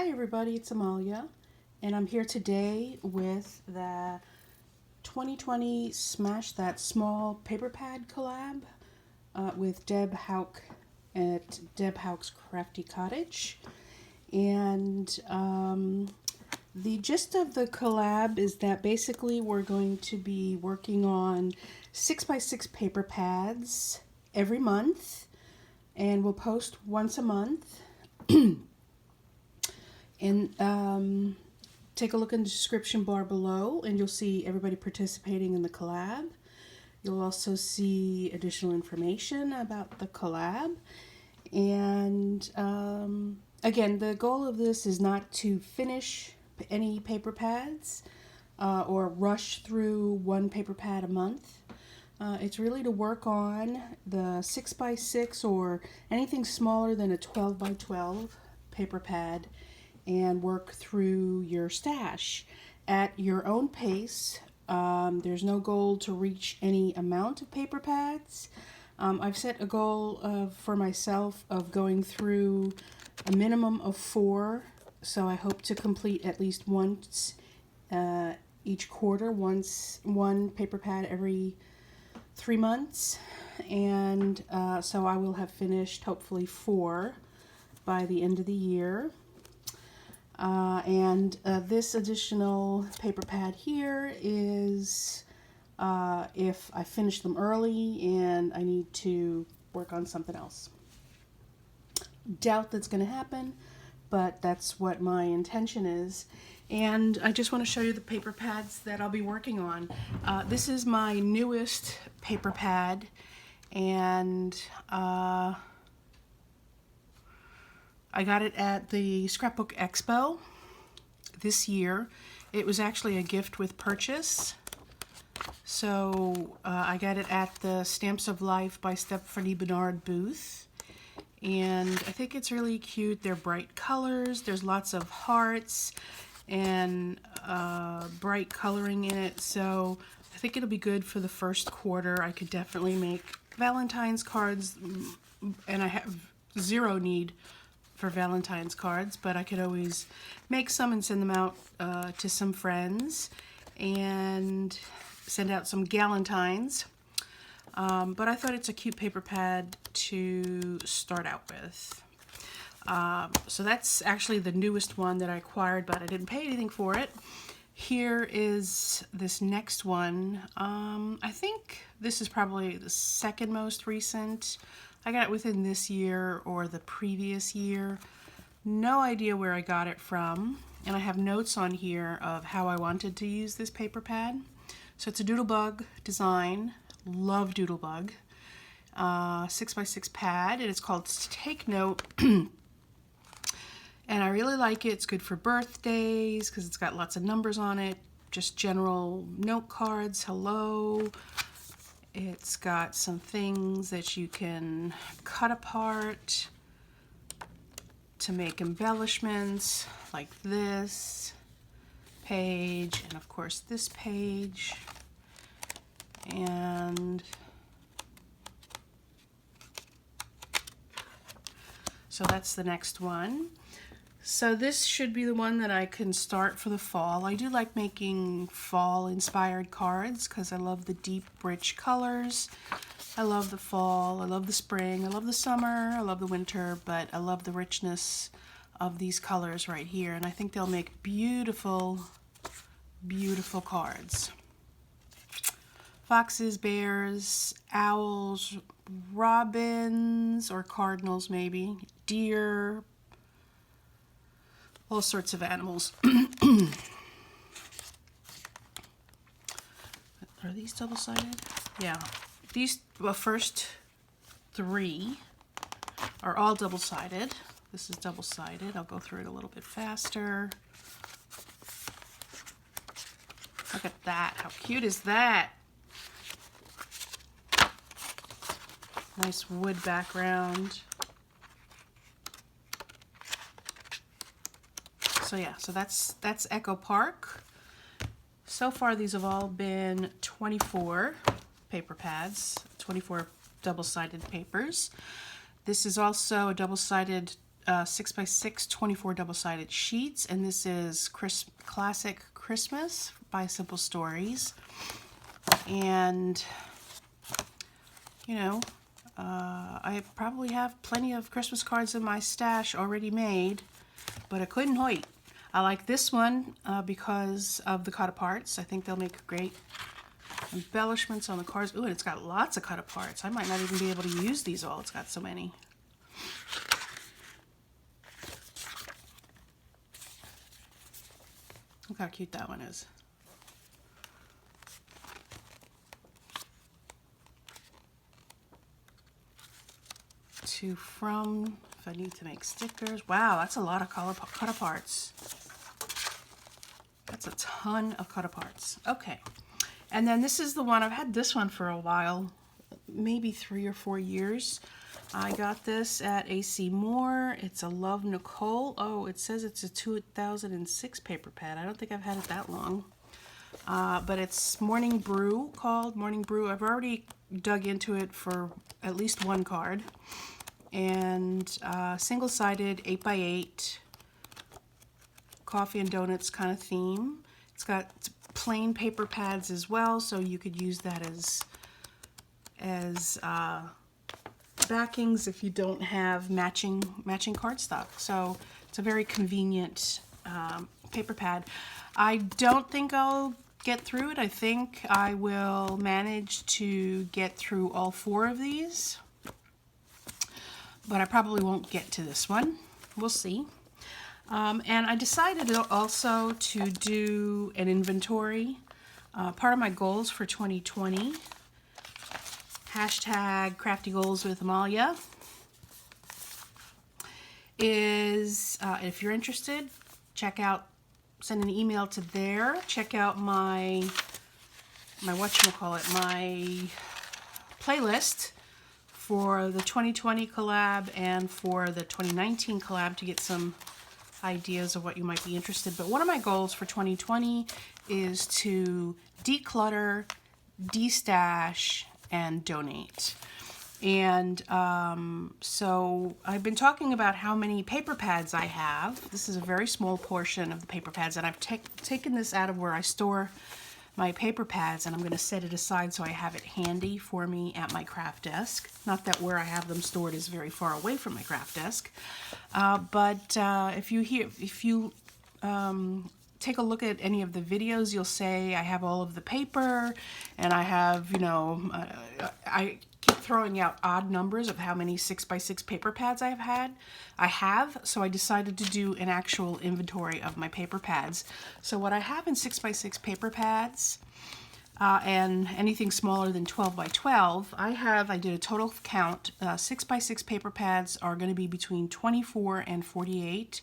Hi everybody, it's Amalia, and I'm here today with the 2020 Smash That Small Paper Pad collab with Deb Hauk at Deb Hauk's Crafty Cottage. And the gist of the collab is that basically we're going to be working on 6x6 paper pads every month, and we'll post once a month. And take a look in the description bar below and you'll see everybody participating in the collab. You'll also see additional information about the collab. And again, the goal of this is not to finish any paper pads or rush through one paper pad a month. It's really to work on the 6x6 or anything smaller than a 12x12 paper pad and work through your stash at your own pace. There's no goal to reach any amount of paper pads. I've set a goal for myself of going through a minimum of 4, so I hope to complete at least once each quarter, one paper pad every 3 months, and so I will have finished hopefully 4 by the end of the year. This additional paper pad here is if I finish them early and I need to work on something else. Doubt that's going to happen, but that's what my intention is. And I just want to show you the paper pads that I'll be working on. This is my newest paper pad, and I got it at the Scrapbook Expo this year. It was actually a gift with purchase. So I got it at the Stamps of Life by Stephanie Bernard booth. And I think it's really cute. They're bright colors. There's lots of hearts and bright coloring in it. So I think it'll be good for the first quarter. I could definitely make Valentine's cards, and I have zero need for Valentine's cards, but I could always make some and send them out to some friends and send out some galentines. But I thought it's a cute paper pad to start out with. So that's actually the newest one that I acquired, but I didn't pay anything for it. Here is this next one. I think this is probably the second most recent. I got it within this year or the previous year. No idea where I got it from. And I have notes on here of how I wanted to use this paper pad. So it's a Doodlebug design. Love Doodlebug. 6x6 pad, and it's called Take Note. And I really like it. It's good for birthdays because it's got lots of numbers on it. Just general note cards. Hello. It's got some things that you can cut apart to make embellishments, like this page, and of course this page. And so that's the next one. So this should be the one that I can start for the fall. I do like making fall inspired cards because I love the deep rich colors. I love the fall, I love the spring, I love the summer, I love the winter, but I love the richness of these colors right here, and I think they'll make beautiful, beautiful cards. Foxes, bears, owls, robins or cardinals maybe, deer, all sorts of animals. Are these double-sided? Yeah. These first 3 are all double-sided. This is double-sided. I'll go through it a little bit faster. Look at that. How cute is that? Nice wood background. So yeah, so that's Echo Park. So far these have all been 24 paper pads, 24 double-sided papers. This is also a double-sided 6x6 24 double-sided sheets, and this is Classic Christmas by Simple Stories. And you know, I probably have plenty of Christmas cards in my stash already made, but I couldn't wait. I like this one because of the cut-aparts. I think they'll make great embellishments on the cards. Ooh, and it's got lots of cut-aparts. I might not even be able to use these all. It's got so many. Look how cute that one is. To from, if I need to make stickers. Wow, that's a lot of cut-aparts. That's a ton of cut-aparts. Okay, and then this is the one, I've had this one for a while, maybe 3 or 4 years. I got this at AC Moore. It's a Love Nicole. Oh, it says it's a 2006 paper pad. I don't think I've had it that long. But it's Morning Brew, called Morning Brew. I've already dug into it for at least one card. And single-sided 8x8 coffee and donuts kind of theme. It's got plain paper pads as well, so you could use that as backings if you don't have matching cardstock. So it's a very convenient paper pad. I don't think I'll get through it. I think I will manage to get through all 4 of these, but I probably won't get to this one. We'll see. And I decided also to do an inventory. Part of my goals for 2020, hashtag Crafty Goals with Amalia, is if you're interested, check out, send an email to there. Check out my whatchamacallit, my playlist for the 2020 collab and for the 2019 collab to get some ideas of what you might be interested. But one of my goals for 2020 is to declutter, destash, and donate. And so I've been talking about how many paper pads I have. This is a very small portion of the paper pads, and I've taken this out of where I store my paper pads, and I'm going to set it aside so I have it handy for me at my craft desk. Not that where I have them stored is very far away from my craft desk, but if you take a look at any of the videos, you'll say I have all of the paper, and I have, you know, I keep throwing out odd numbers of how many 6x6 paper pads I have, so I decided to do an actual inventory of my paper pads. So what I have in 6x6 paper pads, and anything smaller than 12x12, I did a total count. 6x6 paper pads are going to be between 24 and 48,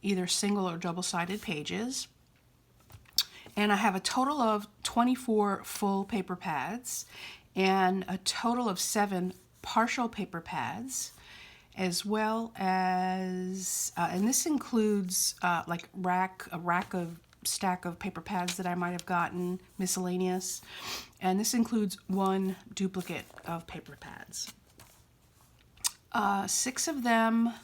either single or double-sided pages. And I have a total of 24 full paper pads and a total of 7 partial paper pads, as well as, and this includes like a stack of paper pads that I might have gotten, miscellaneous, and this includes 1 duplicate of paper pads. 6 of them,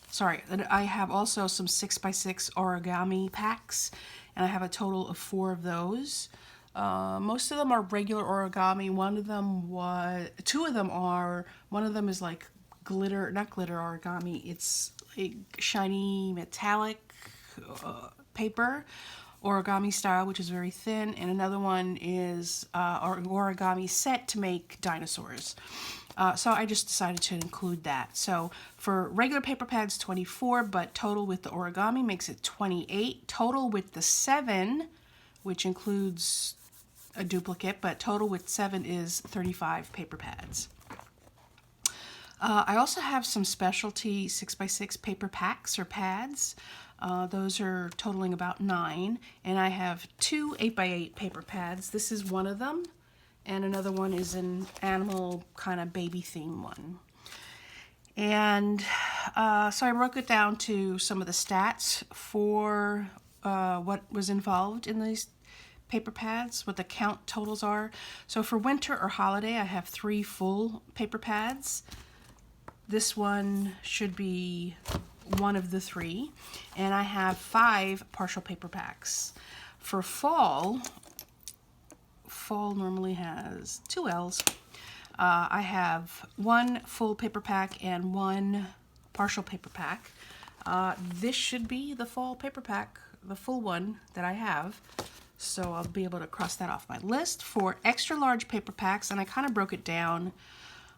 sorry, I have also some 6x6 origami packs, and I have a total of 4 of those. Most of them are regular origami. Two of them are, one of them is like glitter, not glitter origami, it's like shiny metallic paper, origami style, which is very thin, and another one is origami set to make dinosaurs. So I just decided to include that. So for regular paper pads, 24, but total with the origami makes it 28. Total with the 7, which includes a duplicate, but total with 7 is 35 paper pads. I also have some specialty 6x6 paper packs or pads. Those are totaling about 9, and I have 2 8x8 paper pads. This is one of them, and another one is an animal kind of baby theme one. And so I broke it down to some of the stats for what was involved in these paper pads, what the count totals are. So for winter or holiday, I have 3 full paper pads. this one should be one of the 3. And I have 5 partial paper packs. For fall normally has 2 L's. I have 1 full paper pack and 1 partial paper pack. This should be the fall paper pack, the full one that I have. So I'll be able to cross that off my list. For extra large paper packs, and I kind of broke it down,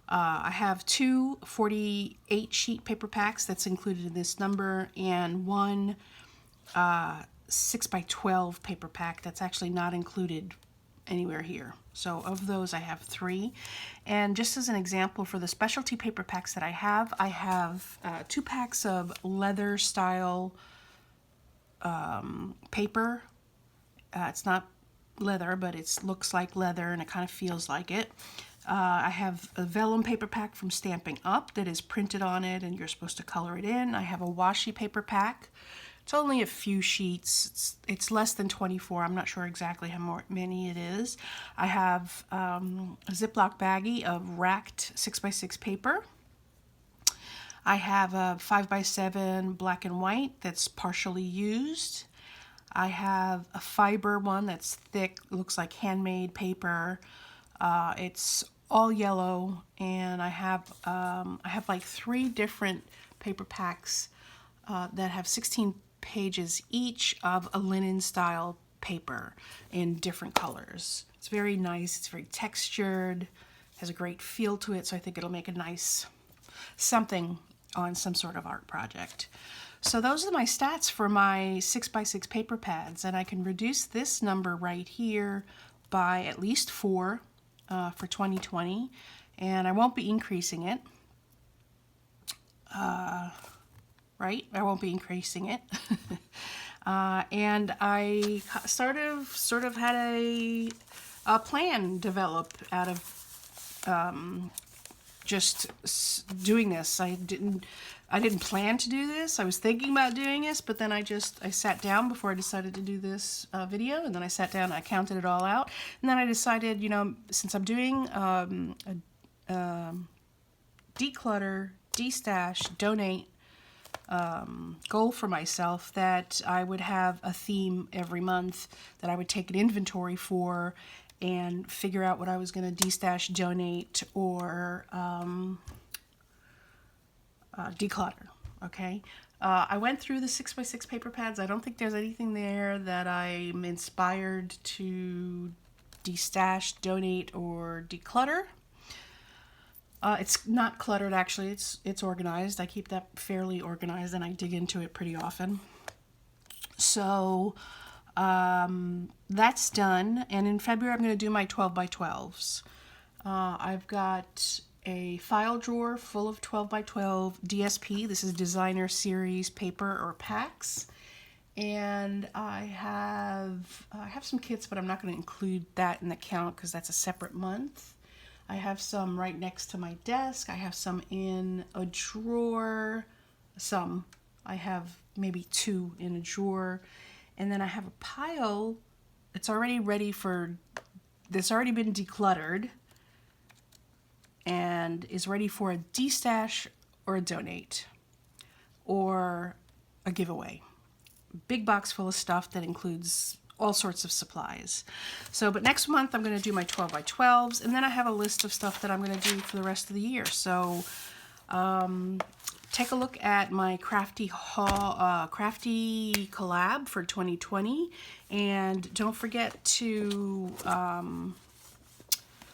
I have 2 48 sheet paper packs that's included in this number, and 1 6 by 12 paper pack that's actually not included anywhere here. So of those I have 3. And just as an example, for the specialty paper packs that I have 2 packs of leather style paper. It's not leather, but it looks like leather and it kind of feels like it. I have a vellum paper pack from Stampin' Up! That is printed on it and you're supposed to color it in. I have a washi paper pack. It's only a few sheets. It's less than 24. I'm not sure exactly how many it is. I have a Ziploc baggie of racked 6x6 paper. I have a 5x7 black and white that's partially used. I have a fiber one that's thick, looks like handmade paper. It's all yellow, and I have like 3 different paper packs that have 16 pages each of a linen style paper in different colors. It's very nice, it's very textured, has a great feel to it, so I think it'll make a nice something on some sort of art project. So those are my stats for my 6x6 paper pads, and I can reduce this number right here by at least 4 for 2020, and I won't be increasing it. Right? I won't be increasing it. And I sort of had a plan develop out of just doing this. I didn't plan to do this. I was thinking about doing this, but then I sat down before I decided to do this video, and then I sat down and I counted it all out, and then I decided, you know, since I'm doing declutter, destash, donate goal for myself, that I would have a theme every month that I would take an inventory for and figure out what I was going to destash, donate, or declutter. Okay, I went through the 6x6 paper pads. I don't think there's anything there that I'm inspired to destash, donate, or declutter. It's not cluttered, actually. It's organized. I keep that fairly organized, and I dig into it pretty often. So that's done. And in February, I'm going to do my 12x12s. I've got a file drawer full of 12x12 DSP. This is designer series paper or packs. And I have some kits, but I'm not going to include that in the count because that's a separate month. I have some right next to my desk. I have some in a drawer. I have maybe 2 in a drawer. And then I have a pile. It's already ready it's already been decluttered and is ready for a destash or a donate or a giveaway. Big box full of stuff that includes all sorts of supplies. So, but next month I'm going to do my 12x12s, and then I have a list of stuff that I'm going to do for the rest of the year. So, take a look at my crafty collab for 2020, and don't forget to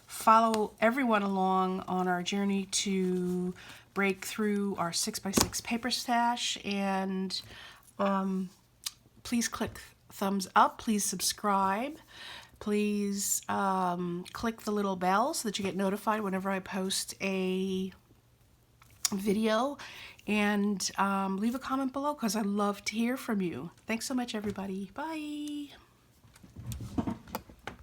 follow everyone along on our journey to break through our 6x6 paper stash, and please click thumbs up, please subscribe, please click the little bell so that you get notified whenever I post a video, and leave a comment below because I love to hear from you. Thanks so much, everybody. Bye.